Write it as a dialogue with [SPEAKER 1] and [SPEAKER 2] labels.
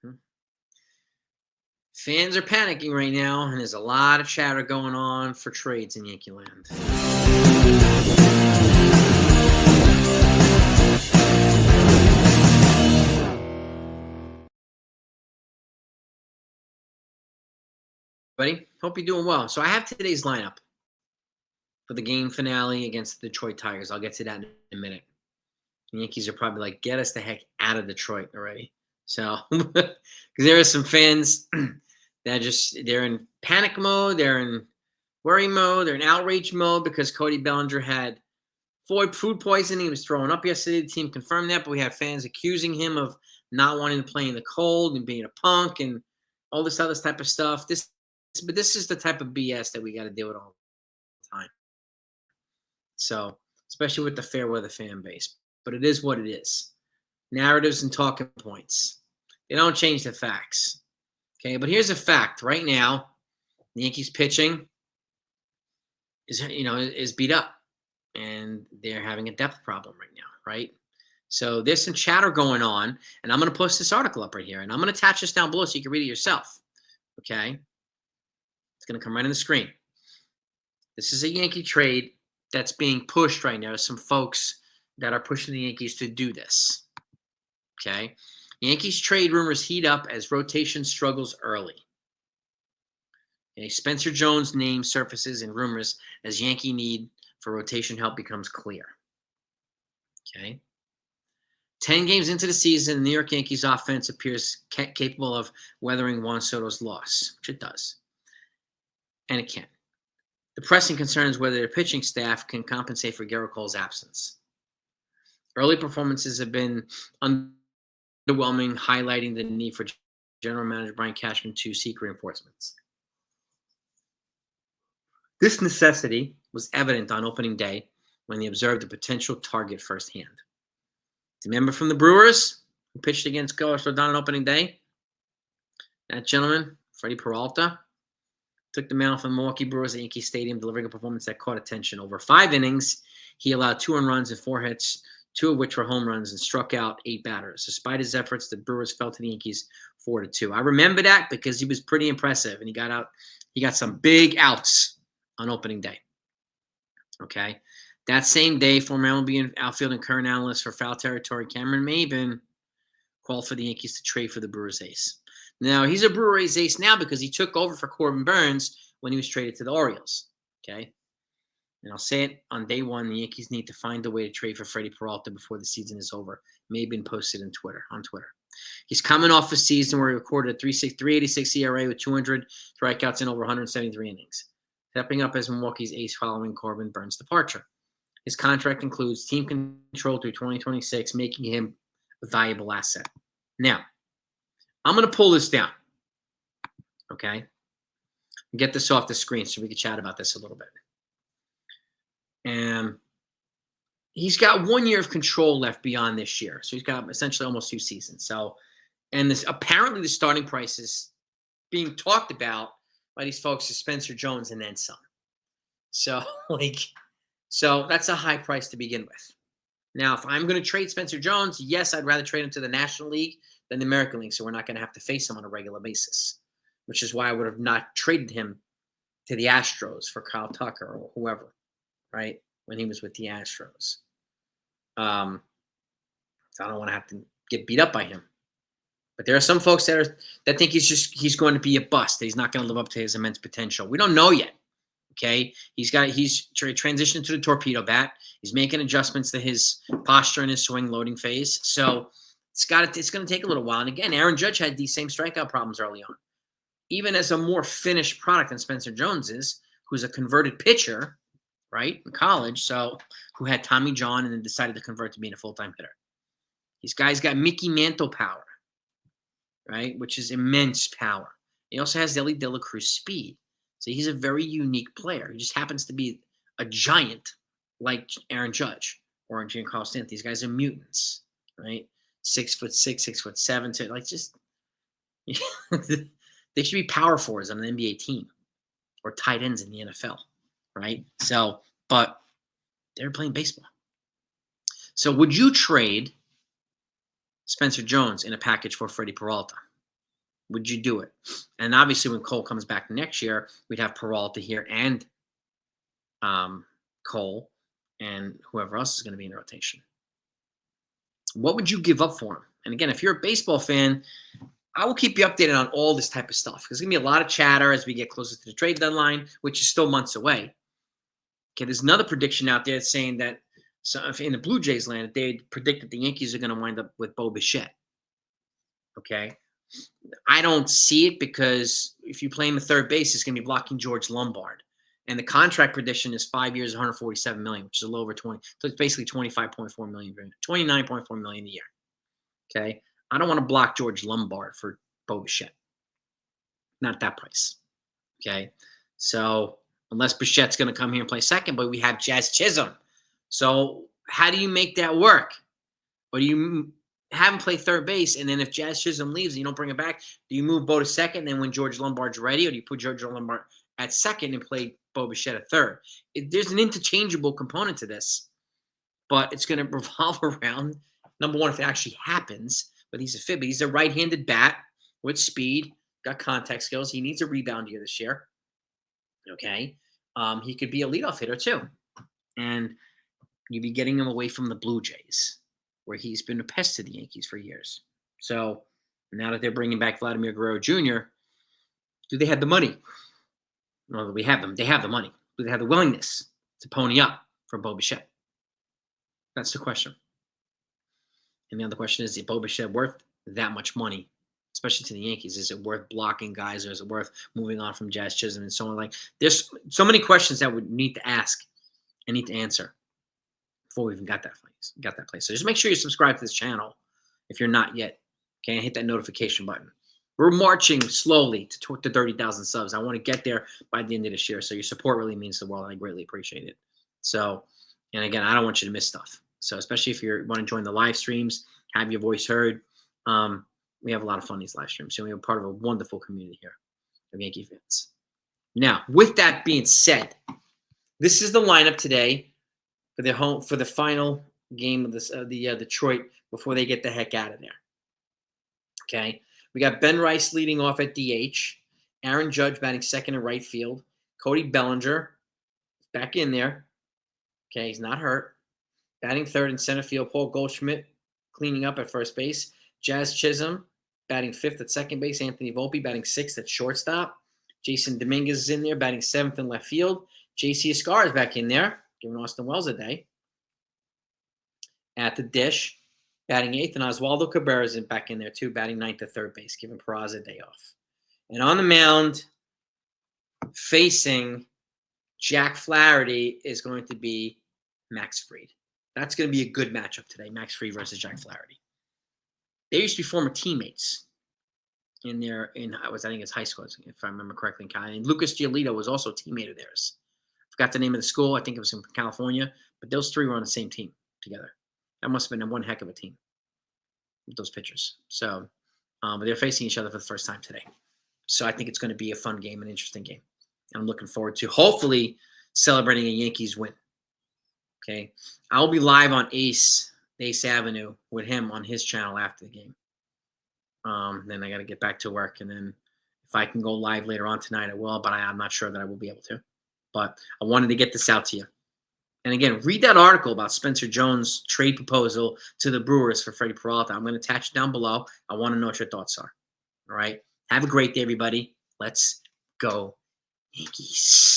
[SPEAKER 1] Mhm. Fans are panicking right now, and there's a lot of chatter going on for trades in Yankee land. Buddy, hope you're doing well. So I have today's lineup for the game finale against the Detroit Tigers. I'll get to that in a minute. The Yankees are probably like, get us the heck out of Detroit already. So, because there are some fans that they're in panic mode, they're in worry mode, they're in outrage mode because Cody Bellinger had food poisoning. He was throwing up yesterday. The team confirmed that, but we had fans accusing him of not wanting to play in the cold and being a punk and all this other type of stuff. But this is the type of BS that we got to deal with all the time. So, especially with the fair weather fan base, but it is what it is. Narratives and talking points. They don't change the facts. Okay, but here's a fact. Right now, the Yankees pitching is beat up, and they're having a depth problem right now, right? So there's some chatter going on, and I'm going to post this article up right here, and I'm going to attach this down below so you can read it yourself. Okay, it's going to come right on the screen. This is a Yankee trade that's being pushed right now. There's some folks that are pushing the Yankees to do this. Okay, Yankees trade rumors heat up as rotation struggles early. Okay, Spencer Jones' name surfaces in rumors as Yankee need for rotation help becomes clear. Okay. 10 games into the season, the New York Yankees offense appears capable of weathering Juan Soto's loss, which it does. And it can. The pressing concern is whether their pitching staff can compensate for Gerrit Cole's absence. Early performances have been underwhelming, highlighting the need for General Manager Brian Cashman to seek reinforcements. This necessity was evident on opening day when he observed a potential target firsthand. Remember from the Brewers who pitched against Carlos Rodon on opening day? That gentleman, Freddie Peralta, took the mound from the Milwaukee Brewers at Yankee Stadium, delivering a performance that caught attention. Over 5 innings, he allowed 2 earned runs and 4 hits, 2 of which were home runs, and struck out 8 batters. Despite his efforts, the Brewers fell to the Yankees 4-2. I remember that because he was pretty impressive, and he got some big outs on opening day. Okay. That same day, former MLB outfield and current analyst for Foul Territory, Cameron Maben, called for the Yankees to trade for the Brewers ace. Now, he's a Brewers ace now because he took over for Corbin Burns when he was traded to the Orioles. Okay? And I'll say it on day one, the Yankees need to find a way to trade for Freddie Peralta before the season is over. Maben posted on Twitter. He's coming off a season where he recorded a 3.86 ERA with 200 strikeouts in over 173 innings, stepping up as Milwaukee's ace following Corbin Burns' departure. His contract includes team control through 2026, making him a valuable asset. Now, I'm going to pull this down, okay? Get this off the screen so we can chat about this a little bit. And he's got 1 year of control left beyond this year. So he's got essentially almost 2 seasons. So, and this apparently the starting price is being talked about by these folks is Spencer Jones and then some. So, So that's a high price to begin with. Now, if I'm going to trade Spencer Jones, yes, I'd rather trade him to the National League than the American League, so we're not going to have to face him on a regular basis, which is why I would have not traded him to the Astros for Kyle Tucker or whoever, right, when he was with the Astros. So I don't want to have to get beat up by him. But there are some folks that think he's going to be a bust, that he's not going to live up to his immense potential. We don't know yet. Okay, he's transitioned to the torpedo bat. He's making adjustments to his posture and his swing loading phase. So it's going to take a little while. And again, Aaron Judge had these same strikeout problems early on. Even as a more finished product than Spencer Jones is, who's a converted pitcher, right, in college, so who had Tommy John and then decided to convert to being a full-time hitter. These guys got Mickey Mantle power, right, which is immense power. He also has Ellie De La Cruz speed. So he's a very unique player. He just happens to be a giant like Aaron Judge or Giancarlo Stanton. These guys are mutants, right? 6'6", 6'7", they should be power forwards on an NBA team or tight ends in the NFL, right? So, but they're playing baseball. So would you trade Spencer Jones in a package for Freddie Peralta? Would you do it? And obviously, when Cole comes back next year, we'd have Peralta here and Cole and whoever else is going to be in the rotation. What would you give up for him? And again, if you're a baseball fan, I will keep you updated on all this type of stuff. There's going to be a lot of chatter as we get closer to the trade deadline, which is still months away. Okay, there's another prediction out there saying that in the Blue Jays land, they predict that the Yankees are going to wind up with Bichette. Okay, I don't see it because if you play him at third base, it's going to be blocking George Lombard. And the contract prediction is 5 years, $147 million, which is a little over 20. So it's basically $25.4 million, $29.4 million a year. Okay, I don't want to block George Lombard for Bichette. Not that price. Okay, so unless Bichette's going to come here and play second, but we have Jazz Chisholm. So how do you make that work? Or do you have him play third base, and then if Jazz Chisholm leaves and you don't bring him back, do you move Bo to second, then when George Lombard's ready, or do you put George Lombard at second and play Bichette at third? There's an interchangeable component to this, but it's going to revolve around, number one, if it actually happens, but he's a fib, but he's a right-handed bat with speed, got contact skills. He needs a rebound here this year. Okay. He could be a leadoff hitter too. And you'd be getting him away from the Blue Jays, where he's been a pest to the Yankees for years. So now that they're bringing back Vladimir Guerrero Jr., do they have the money? Well, we have them. They have the money. Do they have the willingness to pony up for Bichette? That's the question. And the other question is Bichette worth that much money, especially to the Yankees? Is it worth blocking guys, or is it worth moving on from Jazz Chisholm and so on? Like, there's so many questions that we need to ask and need to answer before we even got that place. So just make sure you subscribe to this channel if you're not yet. Okay, and hit that notification button. We're marching slowly to 30,000 subs. I want to get there by the end of this year. So your support really means the world. I greatly appreciate it. So, and again, I don't want you to miss stuff. So especially if you want to join the live streams, have your voice heard. We have a lot of fun in these live streams. So we are part of a wonderful community here of Yankee fans. Now, with that being said, this is the lineup today for the final game of the Detroit before they get the heck out of there. Okay, we got Ben Rice leading off at DH, Aaron Judge batting second in right field, Cody Bellinger back in there. Okay, he's not hurt. Batting third in center field, Paul Goldschmidt cleaning up at first base, Jazz Chisholm batting fifth at second base, Anthony Volpe batting sixth at shortstop, Jason Dominguez is in there batting seventh in left field, JC Escar is back in there, giving Austin Wells a day. At the dish, batting eighth, and Oswaldo Cabrera is back in there too, batting ninth at third base, giving Peraza a day off. And on the mound, facing Jack Flaherty, is going to be Max Fried. That's going to be a good matchup today, Max Fried versus Jack Flaherty. They used to be former teammates I think it's high school, if I remember correctly. And Lucas Giolito was also a teammate of theirs. I forgot the name of the school. I think it was in California, but those three were on the same team together. That must have been one heck of a team with those pitchers. So, but they're facing each other for the first time today. So I think it's going to be a fun game, an interesting game. And I'm looking forward to hopefully celebrating a Yankees win. Okay, I'll be live on Ace Avenue with him on his channel after the game. Then I got to get back to work, and then if I can go live later on tonight, I will. But I'm not sure that I will be able to. But I wanted to get this out to you. And again, read that article about Spencer Jones' trade proposal to the Brewers for Freddie Peralta. I'm going to attach it down below. I want to know what your thoughts are. All right. Have a great day, everybody. Let's go Yankees.